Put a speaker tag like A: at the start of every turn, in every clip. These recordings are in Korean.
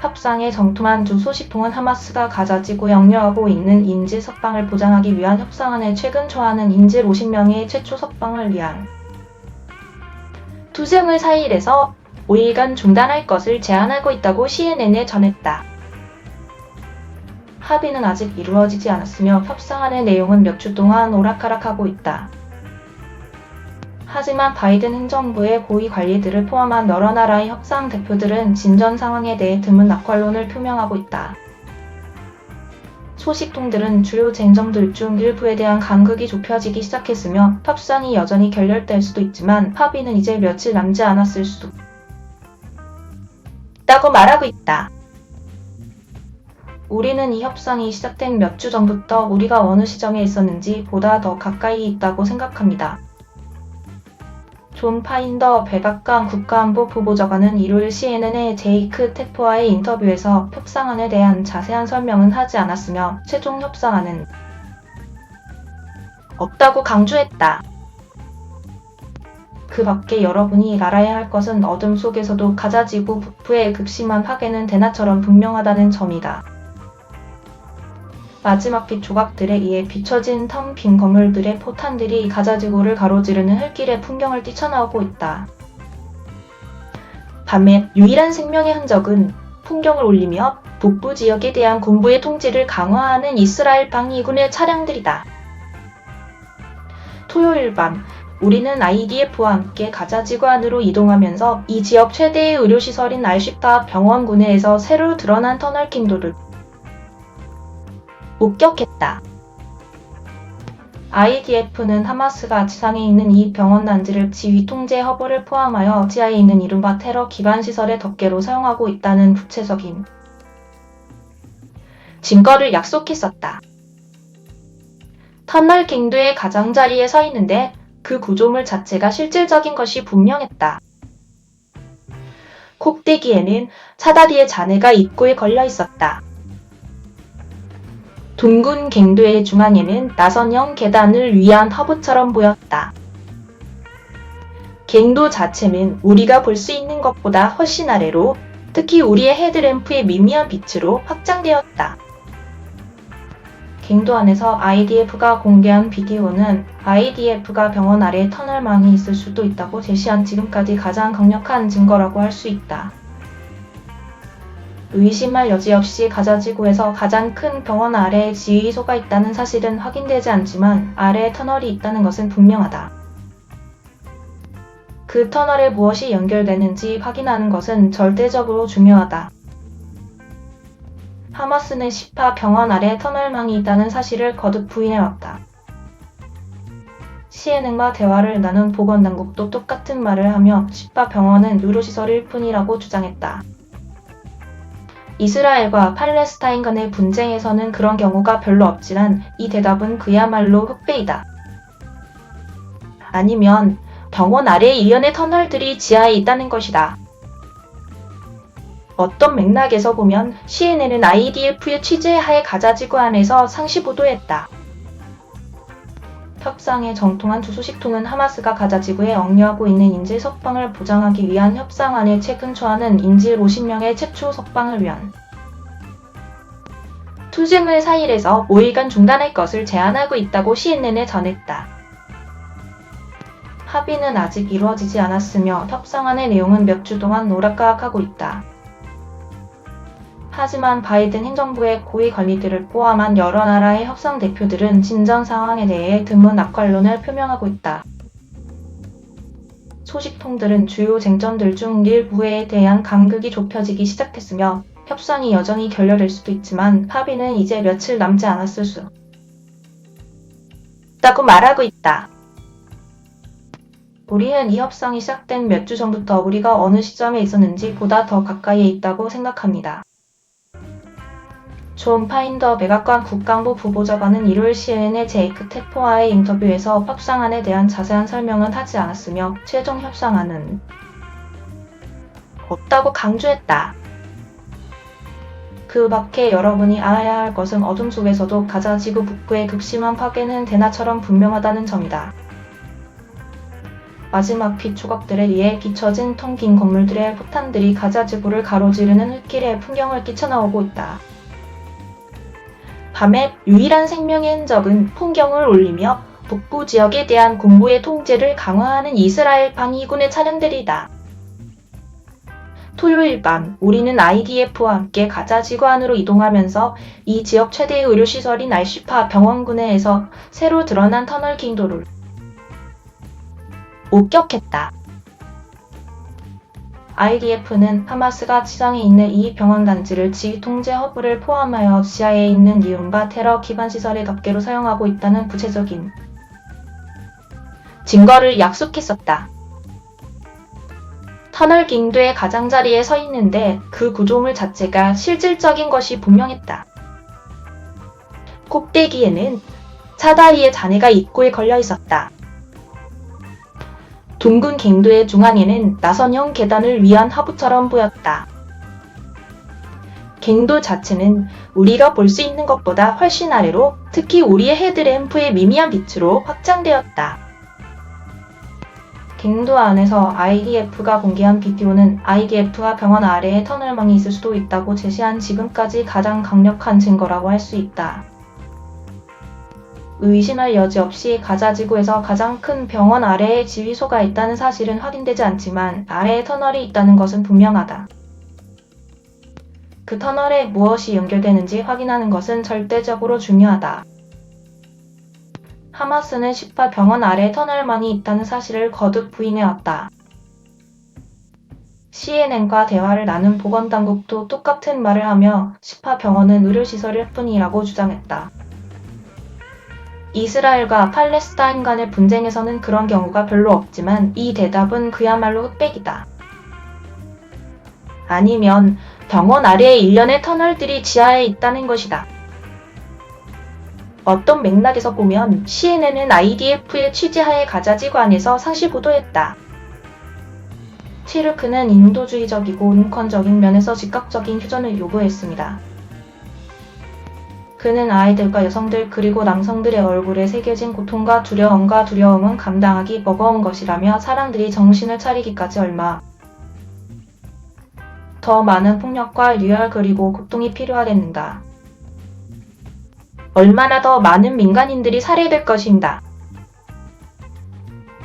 A: 협상에 정통한 두 소식통은 하마스가 가자지구에 억류하고 있는 인질 석방을 보장하기 위한 협상안에 최근 초안은 인질 50명의 최초 석방을 위한 투쟁을 4일에서 5일간 중단할 것을 제안하고 있다고 CNN에 전했다. 합의는 아직 이루어지지 않았으며 협상안의 내용은 몇 주 동안 오락가락하고 있다. 하지만 바이든 행정부의 고위 관리들을 포함한 여러 나라의 협상 대표들은 진전 상황에 대해 드문 낙관론을 표명하고 있다. 소식통들은 주요 쟁점들 중 일부에 대한 간극이 좁혀지기 시작했으며 협상이 여전히 결렬될 수도 있지만 합의는 이제 며칠 남지 않았을 수도 있다고 말하고 있다. 우리는 이 협상이 시작된 몇 주 전부터 우리가 어느 시점에 있었는지 보다 더 가까이 있다고 생각합니다. 존 파인더 백악관 국가안보 부보좌관은 일요일 CNN의 제이크 테포와의 인터뷰에서 협상안에 대한 자세한 설명은 하지 않았으며 최종 협상안은 없다고 강조했다. 그 밖에 여러분이 알아야 할 것은 어둠 속에서도 가자지구 북부의 극심한 파괴는 대낮처럼 분명하다는 점이다. 마지막 빛 조각들에 의해 비춰진 텅 빈 건물들의 포탄들이 가자지구를 가로지르는 흙길의 풍경을 뛰쳐나오고 있다. 반면 유일한 생명의 흔적은 풍경을 올리며 북부 지역에 대한 군부의 통제를 강화하는 이스라엘 방위군의 차량들이다. 토요일 밤 우리는 IDF와 함께 가자지구 안으로 이동하면서 이 지역 최대의 의료시설인 알시파 병원 구내에서 새로 드러난 터널 킹도를 목격했다. IDF는 하마스가 지상에 있는 이 병원 단지를 지휘 통제 허브를 포함하여 지하에 있는 이른바 테러 기반 시설의 덮개로 사용하고 있다는 구체적인 증거를 약속했었다. 터널 갱도의 가장자리에 서 있는데 그 구조물 자체가 실질적인 것이 분명했다. 꼭대기에는 사다리의 잔해가 입구에 걸려 있었다. 둥근 갱도의 중앙에는 나선형 계단을 위한 허브처럼 보였다. 갱도 자체는 우리가 볼 수 있는 것보다 훨씬 아래로, 특히 우리의 헤드램프의 미미한 빛으로 확장되었다. 갱도 안에서 IDF가 공개한 비디오는 IDF가 병원 아래 터널망이 있을 수도 있다고 제시한 지금까지 가장 강력한 증거라고 할 수 있다. 의심할 여지 없이 가자지구에서 가장 큰 병원 아래에 지휘소가 있다는 사실은 확인되지 않지만 아래에 터널이 있다는 것은 분명하다. 그 터널에 무엇이 연결되는지 확인하는 것은 절대적으로 중요하다. 하마스는 시파 병원 아래 터널망이 있다는 사실을 거듭 부인해왔다. CNN과 대화를 나눈 보건당국도 똑같은 말을 하며 시파 병원은 의료시설일 뿐이라고 주장했다. 이스라엘과 팔레스타인 간의 분쟁에서는 그런 경우가 별로 없지만 이 대답은 그야말로 흑배이다. 아니면 병원 아래 일련의 터널들이 지하에 있다는 것이다. 어떤 맥락에서 보면 CNN은 IDF의 취재하에 가자지구 안에서 상시 보도했다. 협상에 정통한 두 소식통은 하마스가 가자지구에 억류하고 있는 인질 석방을 보장하기 위한 협상안의 최근 초안은 인질 50명의 최초 석방을 위한 투쟁을 4일에서 5일간 중단할 것을 제안하고 있다고 CNN에 전했다. 합의는 아직 이루어지지 않았으며 협상안의 내용은 몇 주 동안 오락가락하고 있다. 하지만 바이든 행정부의 고위 관리들을 포함한 여러 나라의 협상 대표들은 진전 상황에 대해 드문 낙관론을 표명하고 있다. 소식통들은 주요 쟁점들 중 일부에 대한 간극이 좁혀지기 시작했으며 협상이 여전히 결렬될 수도 있지만 합의는 이제 며칠 남지 않았을 수 있다고 말하고 있다. 우리는 이 협상이 시작된 몇 주 전부터 우리가 어느 시점에 있었는지 보다 더 가까이에 있다고 생각합니다. 존 파인더 백악관 국가안보 부보좌관은 일요일 CNN의 제이크 테포와의 인터뷰에서 협상안에 대한 자세한 설명은 하지 않았으며 최종 협상안은 없다고 강조했다. 그 밖에 여러분이 알아야 할 것은 어둠 속에서도 가자지구 북부의 극심한 파괴는 대낮처럼 분명하다는 점이다. 마지막 빛 조각들에 의해 비춰진 텅 빈 건물들의 포탄들이 가자 지구를 가로지르는 흙길의 풍경을 끼쳐나오고 있다. 밤의 유일한 생명의 흔적은 풍경을 올리며 북부 지역에 대한 군부의 통제를 강화하는 이스라엘 방위군의 차량들이다. 토요일 밤 우리는 IDF와 함께 가자 지구 안으로 이동하면서 이 지역 최대의 의료시설인 알시파 병원군내에서 새로 드러난 터널 킹도를 목격했다. IDF는 하마스가 지상에 있는 이 병원 단지를 지휘 통제 허브를 포함하여 지하에 있는 이른바 테러 기반 시설의 덮개로 사용하고 있다는 구체적인 증거를 약속했었다. 터널 킹도의 가장자리에 서 있는데 그 구조물 자체가 실질적인 것이 분명했다. 꼭대기에는 사다리의 잔해가 입구에 걸려 있었다. 둥근 갱도의 중앙에는 나선형 계단을 위한 하부처럼 보였다. 갱도 자체는 우리가 볼 수 있는 것보다 훨씬 아래로 특히 우리의 헤드램프의 미미한 빛으로 확장되었다. 갱도 안에서 IDF가 공개한 비디오는 IDF와 병원 아래에 터널망이 있을 수도 있다고 제시한 지금까지 가장 강력한 증거라고 할 수 있다. 의심할 여지 없이 가자 지구에서 가장 큰 병원 아래에 지휘소가 있다는 사실은 확인되지 않지만 아래에 터널이 있다는 것은 분명하다. 그 터널에 무엇이 연결되는지 확인하는 것은 절대적으로 중요하다. 하마스는 시파 병원 아래에 터널망이 있다는 사실을 거듭 부인해왔다. CNN과 대화를 나눈 보건당국도 똑같은 말을 하며 시파 병원은 의료시설일 뿐이라고 주장했다. 이스라엘과 팔레스타인 간의 분쟁에서는 그런 경우가 별로 없지만 이 대답은 그야말로 흑백이다. 아니면 병원 아래에 일련의 터널들이 지하에 있다는 것이다. 어떤 맥락에서 보면 CNN은 IDF의 취재하에 가자 지구 안에서 상시 보도했다. 시르크는 인도주의적이고 인권적인 면에서 즉각적인 휴전을 요구했습니다. 그는 아이들과 여성들 그리고 남성들의 얼굴에 새겨진 고통과 두려움은 감당하기 버거운 것이라며 사람들이 정신을 차리기까지 얼마 더 많은 폭력과 리얼 그리고 고통이 필요하겠는가. 얼마나 더 많은 민간인들이 살해될 것인가.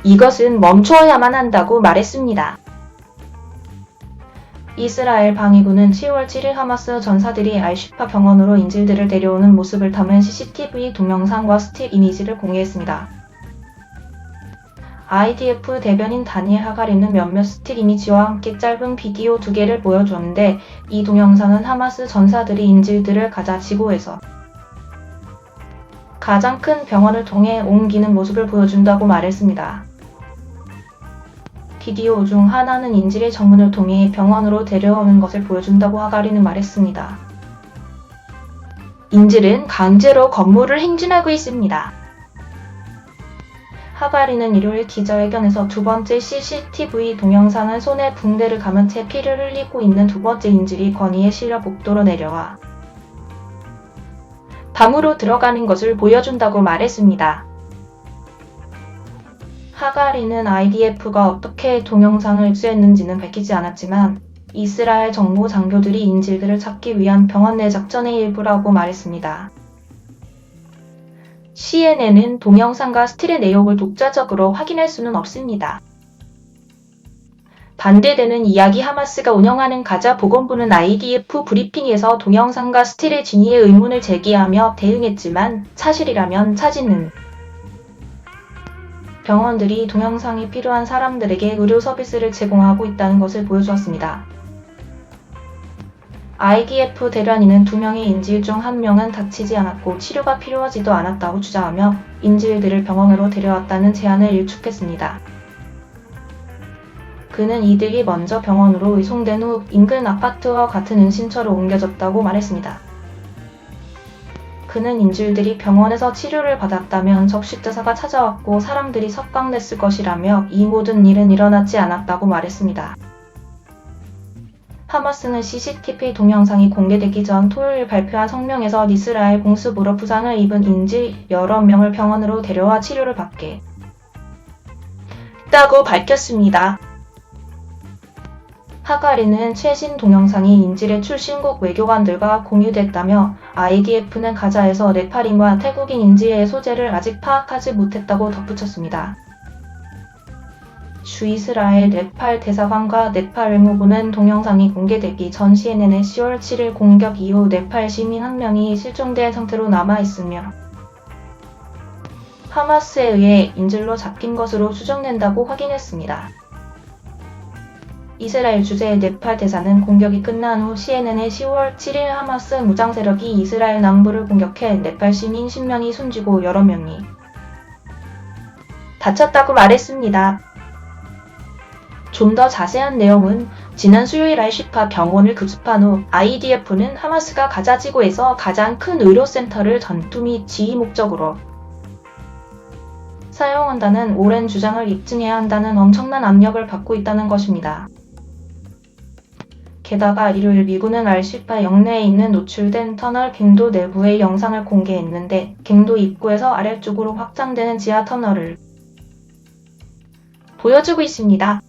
A: 이것은 멈춰야만 한다고 말했습니다. 이스라엘 방위군은 10월 7일 하마스 전사들이 알시파 병원으로 인질들을 데려오는 모습을 담은 CCTV 동영상과 스틸 이미지를 공개했습니다. IDF 대변인 다니엘 하가리는 몇몇 스틸 이미지와 함께 짧은 비디오 2개를 보여줬는데 이 동영상은 하마스 전사들이 인질들을 가자 지구에서 가장 큰 병원을 통해 옮기는 모습을 보여준다고 말했습니다. 비디오 중 하나는 인질의 정문을 통해 병원으로 데려오는 것을 보여준다고 하가리는 말했습니다. 인질은 강제로 건물을 행진하고 있습니다. 하가리는 일요일 기자회견에서 두 번째 CCTV 동영상은 손에 붕대를 감은 채 피를 흘리고 있는 두 번째 인질이 건의에 실려 복도로 내려와 방으로 들어가는 것을 보여준다고 말했습니다. 하가리는 IDF가 어떻게 동영상을 입수했는지는 밝히지 않았지만 이스라엘 정부 장교들이 인질들을 찾기 위한 병원 내 작전의 일부라고 말했습니다. CNN은 동영상과 스틸의 내용을 독자적으로 확인할 수는 없습니다. 반대되는 이야기 하마스가 운영하는 가자 보건부는 IDF 브리핑에서 동영상과 스틸의 진위에 의문을 제기하며 대응했지만 사실이라면 찾는 병원들이 동영상이 필요한 사람들에게 의료 서비스를 제공하고 있다는 것을 보여주었습니다. IDF 대변인은 2명의 인질 중 1명은 다치지 않았고 치료가 필요하지도 않았다고 주장하며 인질들을 병원으로 데려왔다는 제안을 일축했습니다. 그는 이들이 먼저 병원으로移送된 후 인근 아파트와 같은 은신처로 옮겨졌다고 말했습니다. 그는 인질들이 병원에서 치료를 받았다면 적십자사가 찾아왔고 사람들이 석방됐을 것이라며 이 모든 일은 일어나지 않았다고 말했습니다. 하마스는 CCTV 동영상이 공개되기 전 토요일 발표한 성명에서 이스라엘 공습으로 부상을 입은 인질 여러 명을 병원으로 데려와 치료를 받게 했다고 밝혔습니다. 하가리는 최신 동영상이 인질의 출신국 외교관들과 공유됐다며 IDF는 가자에서 네팔인과 태국인 인질의 소재를 아직 파악하지 못했다고 덧붙였습니다. 주 이스라엘 네팔 대사관과 네팔 외무부는 동영상이 공개되기 전 CNN의 10월 7일 공격 이후 네팔 시민 1명이 실종된 상태로 남아있으며 하마스에 의해 인질로 잡힌 것으로 추정된다고 확인했습니다. 이스라엘 주재 네팔 대사는 공격이 끝난 후 CNN의 10월 7일 하마스 무장 세력이 이스라엘 남부를 공격해 네팔 시민 10명이 숨지고 여러 명이 다쳤다고 말했습니다. 좀 더 자세한 내용은 지난 수요일 al-시파 병원을 급습한 후 IDF는 하마스가 가자 지구에서 가장 큰 의료센터를 전투 및 지휘 목적으로 사용한다는 오랜 주장을 입증해야 한다는 엄청난 압력을 받고 있다는 것입니다. 게다가 일요일 미군은 al-시파 영내에 있는 노출된 터널 갱도 내부의 영상을 공개했는데 갱도 입구에서 아래쪽으로 확장되는 지하 터널을 보여주고 있습니다.